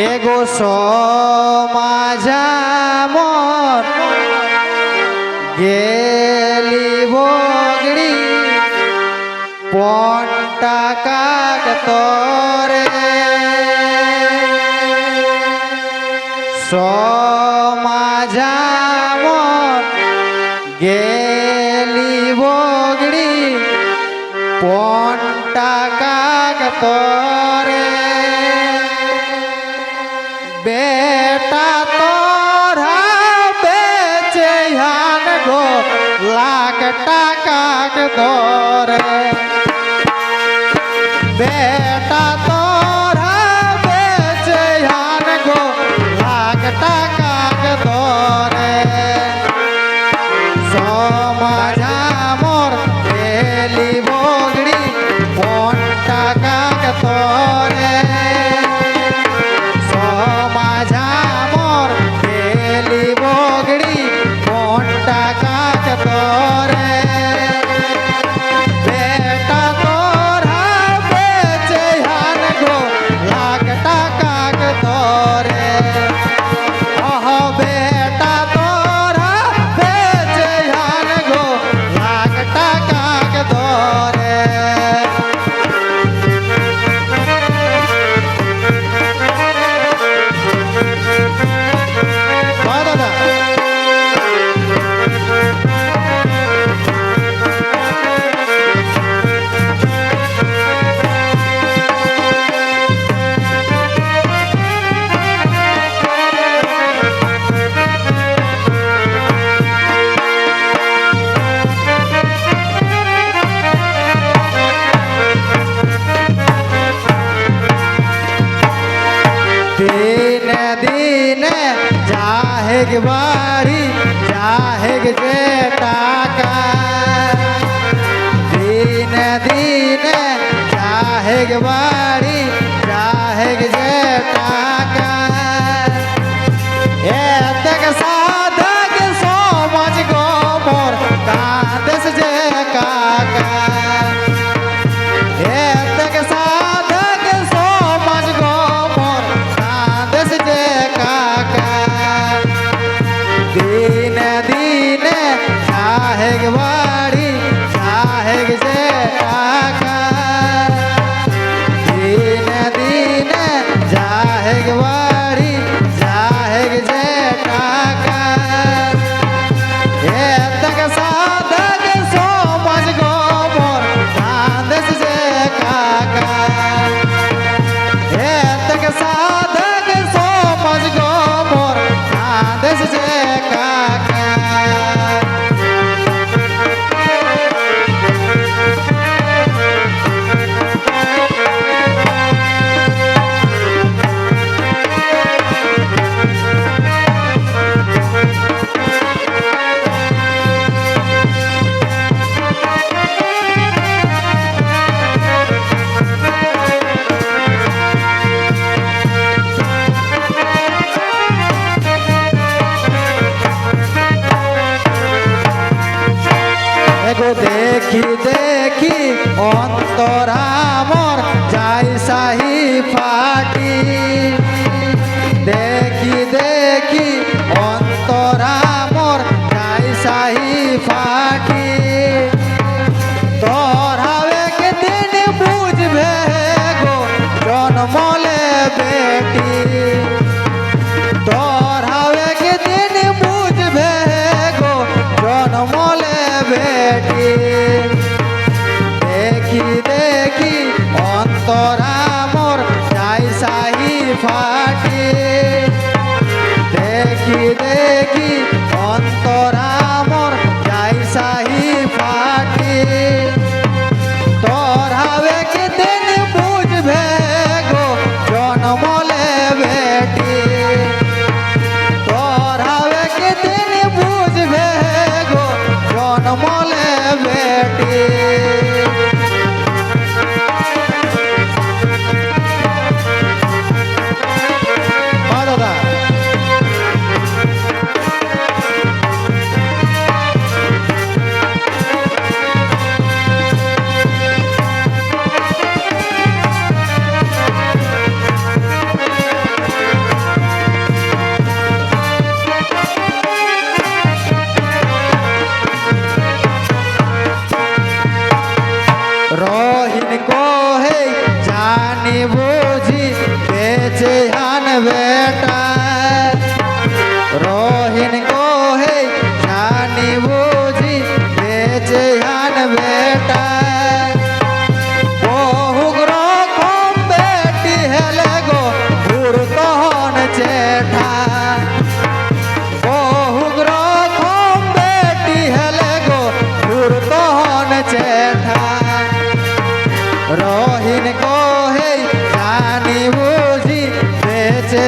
एगो सो माझा मोर गेली बोगड़ी पोंटा काक तोरे सो माझा मोर गेली बोगड़ी पोंटा काक तोरे बेटा तोरा बेचे हन गो लाख टाका के दौरे बेटा तोरा बेचे हन गो लाख टाका के दौरे सो माझा मोर गेली बोगड़ी पोन टाका के दौरे दिन जाहेग बारी जाहेग जेटा का दिन जाहेग बारी जाहेग जेटा का तक साधक सोमज गो मोर कांदस जे काका तक साधक सोमज गो मोर कांदस जे दिन जाहेग बाड़ी जाहेग जे टाका दिन जाहेग बाड़ी जाहेग जे टाका तक साधक सोमज गो मोर कांदस जे काका तक साधक सोमज गो मोर कांदस जे देखी देखी अंतरा मोर जाई साही फाटी देखी देखी अंतरा मोर जाई साही फाटी तोरावे के दिन बुझबे गो जन्म ले बेटी तोरावे के दिन बुझबे गो जन्म ले बेटी देखी देखी अंतरा मोर जाई साही फाटी देखी देखी अंतरा मोर जाई साही फाटी तोरावे के दिन बुझबे गो जन्म ले बेटी तोरावे के दिन बुझबे गो जन्म ले बेटी बेटा रोहिन को है जानी बूझी बेचे हन बेटा बहुग्रो कम बेटी है लगो दूर तहन चेठा बहुग्रो कम बेटी है लगो दूर तहन चेठा रोहिन को है जानी बूझी बेचे